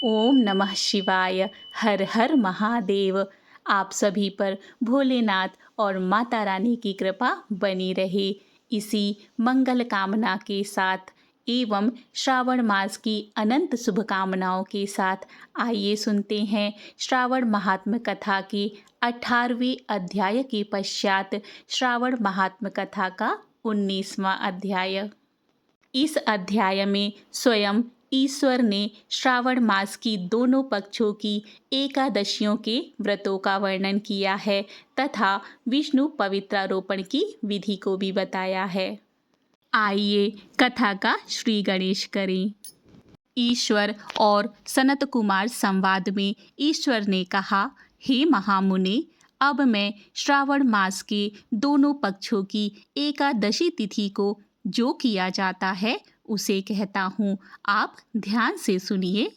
ओम नमः शिवाय। हर हर महादेव। आप सभी पर भोलेनाथ और माता रानी की कृपा बनी रहे। इसी मंगल कामना के साथ एवं श्रावण मास की अनंत शुभकामनाओं के साथ आइए सुनते हैं श्रावण महात्म कथा के 18वें अध्याय के पश्चात श्रावण महात्म कथा का 19वां अध्याय। इस अध्याय में स्वयं ईश्वर ने श्रावण मास की दोनों पक्षों की एकादशियों के व्रतों का वर्णन किया है तथा विष्णु पवित्रारोपण की विधि को भी बताया है। आइए कथा का श्री गणेश करें। ईश्वर और सनत कुमार संवाद में ईश्वर ने कहा, हे महामुने, अब मैं श्रावण मास के दोनों पक्षों की एकादशी तिथि को जो किया जाता है उसे कहता हूँ, आप ध्यान से सुनिए।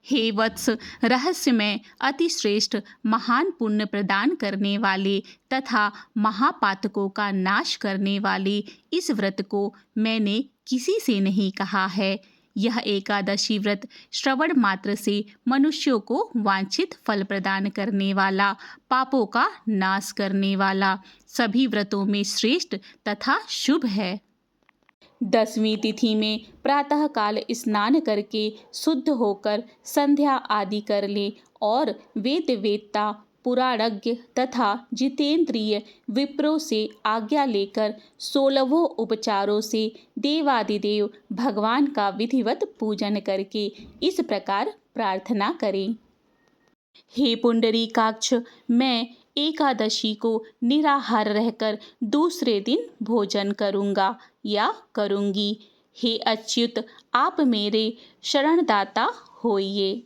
हे वत्स, रहस्यमय अतिश्रेष्ठ महान पुण्य प्रदान करने वाले तथा महापातकों का नाश करने वाले इस व्रत को मैंने किसी से नहीं कहा है। यह एकादशी व्रत श्रवण मात्र से मनुष्यों को वांछित फल प्रदान करने वाला, पापों का नाश करने वाला, सभी व्रतों में श्रेष्ठ तथा शुभ है। 10वीं तिथि में प्रातःकाल स्नान करके शुद्ध होकर संध्या आदि कर ले और वेद वेत्ता, पुराणज्ञ तथा जितेंद्रिय विप्रों से आज्ञा लेकर 16 उपचारों से देवादिदेव भगवान का विधिवत पूजन करके इस प्रकार प्रार्थना करें। हे पुंडरीकाक्ष, मैं एकादशी को निराहार रहकर दूसरे दिन भोजन करूँगा या करूँगी। हे अच्युत, आप मेरे शरणदाता होइए।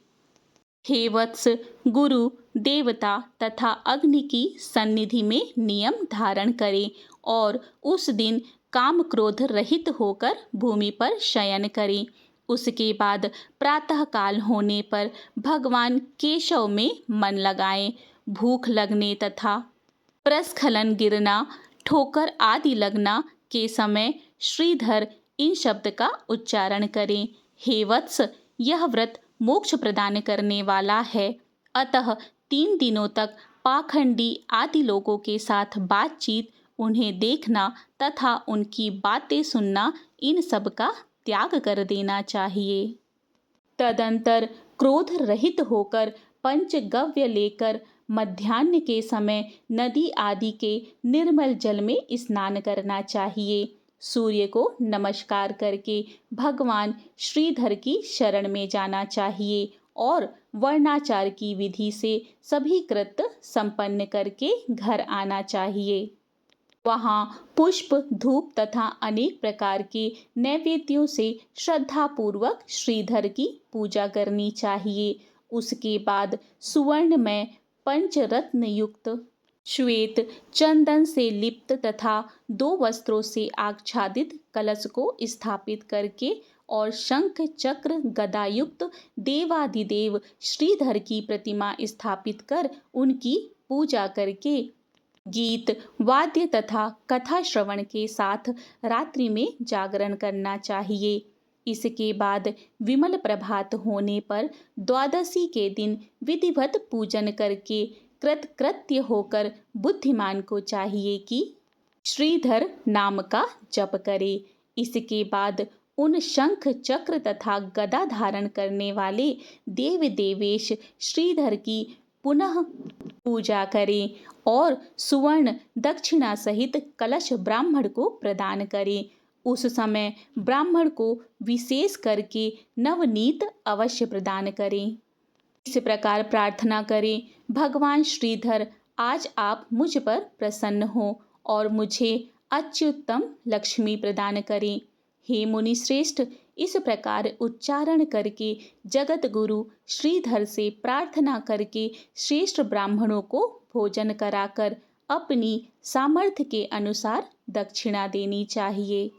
हे वत्स, गुरु, देवता तथा अग्नि की सन्निधि में नियम धारण करें और उस दिन काम क्रोध रहित होकर भूमि पर शयन करें। उसके बाद प्रातःकाल होने पर भगवान केशव में मन लगाएं। भूख लगने तथा प्रस्खलन, गिरना, ठोकर आदि लगना के समय श्रीधर इन शब्द का उच्चारण करें। हे वत्स, यह व्रत मोक्ष प्रदान करने वाला है, अतः 3 दिनों तक पाखंडी आदि लोगों के साथ बातचीत, उन्हें देखना तथा उनकी बातें सुनना, इन सब का त्याग कर देना चाहिए। तदंतर क्रोध रहित होकर पंचगव्य लेकर मध्याह्न के समय नदी आदि के निर्मल जल में स्नान करना चाहिए। सूर्य को नमस्कार करके भगवान श्रीधर की शरण में जाना चाहिए और वर्णाचार की विधि से सभी कृत्य संपन्न करके घर आना चाहिए। वहाँ पुष्प, धूप तथा अनेक प्रकार के नैवेद्यों से श्रद्धापूर्वक श्रीधर की पूजा करनी चाहिए। उसके बाद सुवर्णमय पंचरत्न युक्त श्वेत चंदन से लिप्त तथा 2 वस्त्रों से आच्छादित कलश को स्थापित करके और शंख चक्र गदा युक्त देवादिदेव श्रीधर की प्रतिमा स्थापित कर उनकी पूजा करके गीत, वाद्य तथा कथा श्रवण के साथ रात्रि में जागरण करना चाहिए। इसके बाद विमल प्रभात होने पर द्वादशी के दिन विधिवत पूजन करके कृतकृत्य होकर बुद्धिमान को चाहिए कि श्रीधर नाम का जप करे। इसके बाद उन शंख चक्र तथा गदा धारण करने वाले देव देवेश श्रीधर की पुनः पूजा करें और सुवर्ण दक्षिणा सहित कलश ब्राह्मण को प्रदान करें। उस समय ब्राह्मण को विशेष करके नवनीत अवश्य प्रदान करें। इस प्रकार प्रार्थना करें, भगवान श्रीधर, आज आप मुझ पर प्रसन्न हो और मुझे अत्युत्तम लक्ष्मी प्रदान करें। हे मुनि श्रेष्ठ, इस प्रकार उच्चारण करके जगत गुरु श्रीधर से प्रार्थना करके श्रेष्ठ ब्राह्मणों को भोजन कराकर अपनी सामर्थ्य के अनुसार दक्षिणा देनी चाहिए।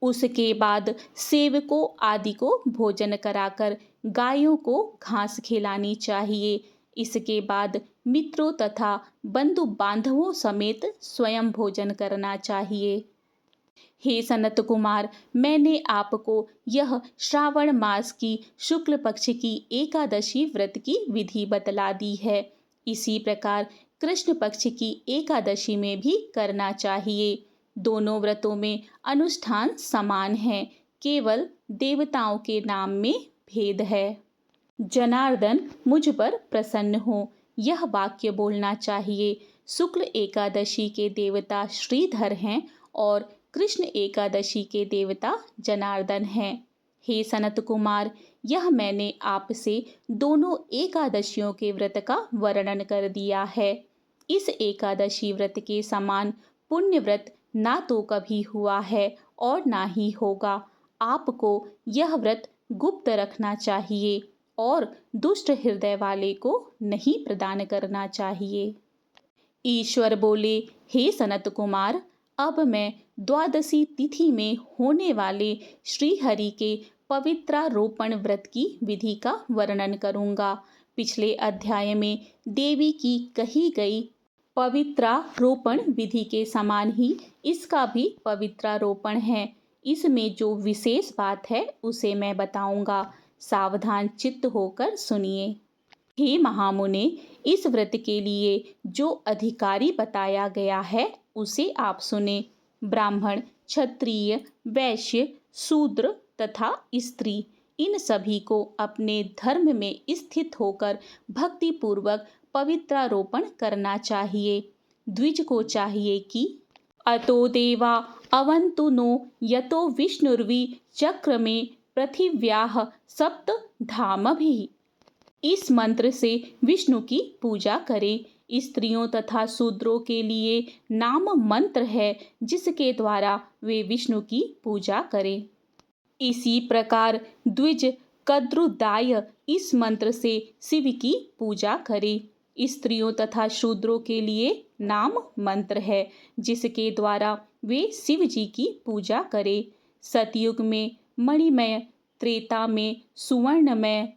उसके बाद सेवकों आदि को भोजन कराकर गायों को घास खिलानी चाहिए। इसके बाद मित्रों तथा बंधु बांधवों समेत स्वयं भोजन करना चाहिए। हे सनत कुमार, मैंने आपको यह श्रावण मास की शुक्ल पक्ष की एकादशी व्रत की विधि बतला दी है। इसी प्रकार कृष्ण पक्ष की एकादशी में भी करना चाहिए। दोनों व्रतों में अनुष्ठान समान है, केवल देवताओं के नाम में भेद है। जनार्दन मुझ पर प्रसन्न हो, यह वाक्य बोलना चाहिए। शुक्ल एकादशी के देवता श्रीधर हैं और कृष्ण एकादशी के देवता जनार्दन हैं। हे सनत कुमार, यह मैंने आपसे दोनों एकादशियों के व्रत का वर्णन कर दिया है। इस एकादशी व्रत के समान पुण्य व्रत ना तो कभी हुआ है और ना ही होगा। आपको यह व्रत गुप्त रखना चाहिए और दुष्ट हृदय वाले को नहीं प्रदान करना चाहिए। ईश्वर बोले, हे सनत कुमार, अब मैं द्वादशी तिथि में होने वाले श्रीहरि के पवित्रारोपण व्रत की विधि का वर्णन करूंगा। पिछले अध्याय में देवी की कही गई पवित्रारोपण विधि के समान ही इसका भी पवित्रारोपण है। इसमें जो विशेष बात है उसे मैं बताऊंगा, सावधान चित्त होकर सुनिए। हे महामुने, इस व्रत के लिए जो अधिकारी बताया गया है उसे आप सुने। ब्राह्मण, क्षत्रिय, वैश्य, शूद्र तथा स्त्री, इन सभी को अपने धर्म में स्थित होकर भक्ति पूर्वक पवित्रारोपण करना चाहिए। द्विज को चाहिए कि अतो देवा अवन्तु नो यतो विष्णुर्वि चक्र में पृथिव्याः सप्त धामभिः, इस मंत्र से विष्णु की पूजा करें। स्त्रियों तथा शूद्रों के लिए नाम मंत्र है जिसके द्वारा वे विष्णु की पूजा करें। इसी प्रकार द्विज कद्रुदाय इस मंत्र से शिव की पूजा करें। स्त्रियों तथा शूद्रों के लिए नाम मंत्र है जिसके द्वारा वे शिव जी की पूजा करें। सतयुग में मणिमय, त्रेता में सुवर्णमय,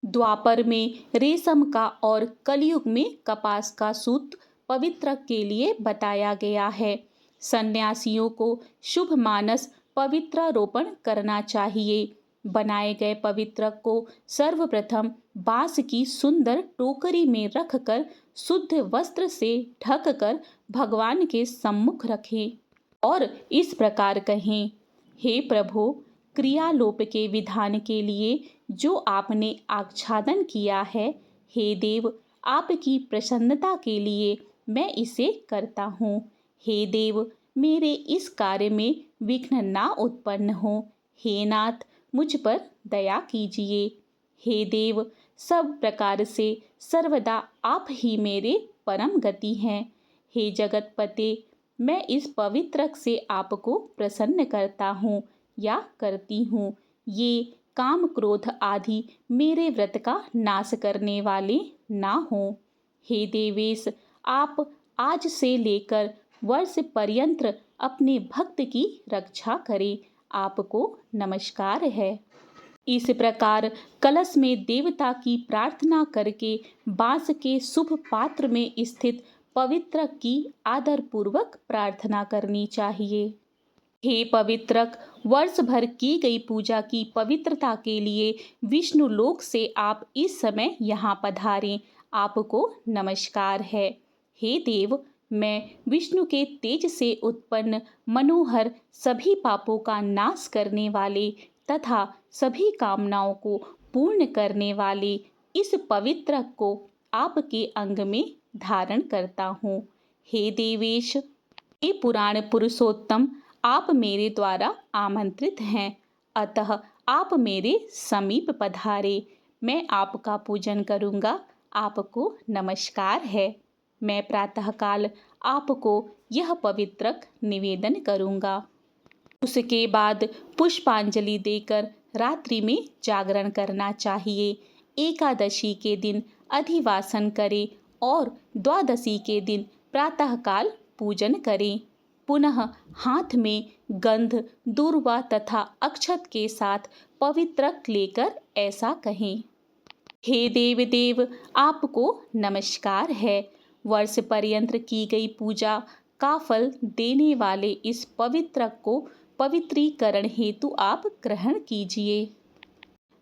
द्वापर में रेशम का और कलयुग में कपास का सूत्र पवित्र के लिए बताया गया है। सन्यासियों को शुभ मानस पवित्रारोपण करना चाहिए। बनाए गए पवित्रक को सर्वप्रथम बांस की सुंदर टोकरी में रखकर शुद्ध वस्त्र से ढककर भगवान के सम्मुख रखें और इस प्रकार कहें, हे प्रभु, क्रियालोप के विधान के लिए जो आपने आच्छादन किया है, हे देव, आपकी प्रसन्नता के लिए मैं इसे करता हूँ। हे देव, मेरे इस कार्य में विघ्न ना उत्पन्न हो। हे नाथ, मुझ पर दया कीजिए। हे देव, सब प्रकार से सर्वदा आप ही मेरे परम गति हैं। हे जगतपते, मैं इस पवित्रक से आपको प्रसन्न करता हूँ या करती हूँ। ये काम क्रोध आदि मेरे व्रत का नाश करने वाले ना हो। हे देवेश, आप आज से लेकर वर्ष पर्यंत अपने भक्त की रक्षा करें। आपको नमस्कार है। इस प्रकार कलश में देवता की प्रार्थना करके बांस के शुभ पात्र में स्थित पवित्रक की आदर पूर्वक प्रार्थना करनी चाहिए। हे पवित्रक, वर्ष भर की गई पूजा की पवित्रता के लिए विष्णु लोक से आप इस समय यहाँ पधारें। आपको नमस्कार है। हे देव, मैं विष्णु के तेज से उत्पन्न मनोहर, सभी पापों का नाश करने वाले तथा सभी कामनाओं को पूर्ण करने वाले इस पवित्रक को आपके अंग में धारण करता हूँ। हे देवेश, हे पुराण पुरुषोत्तम, आप मेरे द्वारा आमंत्रित हैं, अतः आप मेरे समीप पधारे। मैं आपका पूजन करूँगा। आपको नमस्कार है। मैं प्रातःकाल आपको यह पवित्रक निवेदन करूँगा। उसके बाद पुष्पांजलि देकर रात्रि में जागरण करना चाहिए। एकादशी के दिन अधिवासन करें और द्वादशी के दिन प्रातःकाल पूजन करें। पुनः हाथ में गंध, दूर्वा तथा अक्षत के साथ पवित्रक लेकर ऐसा कहें, हे देव देव, आपको नमस्कार है। वर्ष पर्यंत की गई पूजा का फल देने वाले इस पवित्र को पवित्रीकरण हेतु आप ग्रहण कीजिए।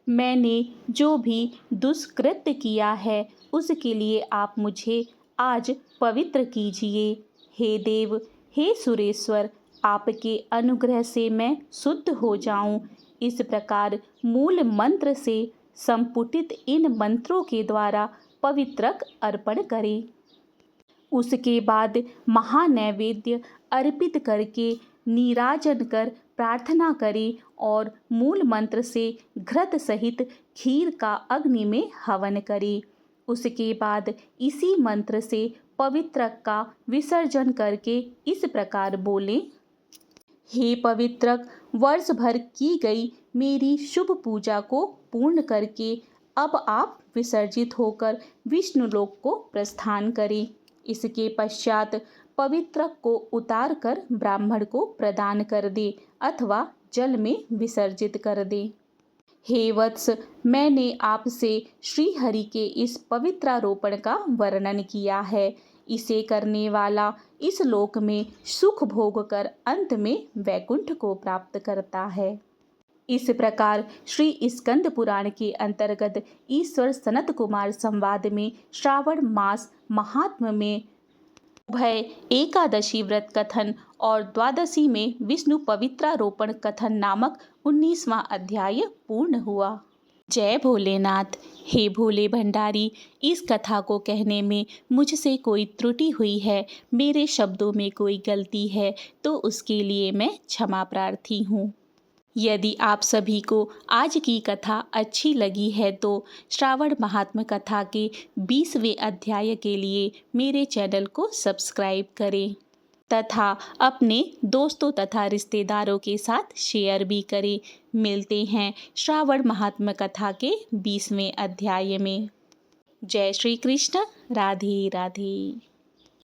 मैंने जो भी दुष्कृत्य किया है उसके लिए आप मुझे आज पवित्र कीजिए। हे देव, हे सुरेश्वर, आपके अनुग्रह से मैं शुद्ध हो जाऊं। इस प्रकार मूल मंत्र से संपुटित इन मंत्रों के द्वारा पवित्रक अर्पण करें। उसके बाद महानैवेद्य अर्पित करके नीराजन कर प्रार्थना करें और मूल मंत्र से घृत सहित खीर का अग्नि में हवन करें। उसके बाद इसी मंत्र से पवित्रक का विसर्जन करके इस प्रकार बोलें। हे पवित्रक, वर्ष भर की गई मेरी शुभ पूजा को पूर्ण करके अब आप विसर्जित होकर विष्णुलोक को प्रस्थान करें। इसके पश्चात पवित्रक को उतार कर ब्राह्मण को प्रदान कर दे अथवा जल में विसर्जित कर दे। हे वत्स, मैंने आपसे श्री हरि के इस पवित्रारोपण का वर्णन किया है। इसे करने वाला इस लोक में सुख भोग कर अंत में वैकुंठ को प्राप्त करता है। इस प्रकार श्री स्कंद पुराण के अंतर्गत ईश्वर सनत कुमार संवाद में श्रावण मास महात्म्य में उभय एकादशी व्रत कथन और द्वादशी में विष्णु पवित्रारोपण कथन नामक 19वां अध्याय पूर्ण हुआ। जय भोलेनाथ। हे भोले भंडारी, इस कथा को कहने में मुझसे कोई त्रुटि हुई है, मेरे शब्दों में कोई गलती है तो उसके लिए मैं क्षमा प्रार्थी हूँ। यदि आप सभी को आज की कथा अच्छी लगी है तो श्रावण महात्म्य कथा के 20वें अध्याय के लिए मेरे चैनल को सब्सक्राइब करें तथा अपने दोस्तों तथा रिश्तेदारों के साथ शेयर भी करें। मिलते हैं श्रावण महात्म्य कथा के 20वें अध्याय में। जय श्री कृष्ण। राधे राधे।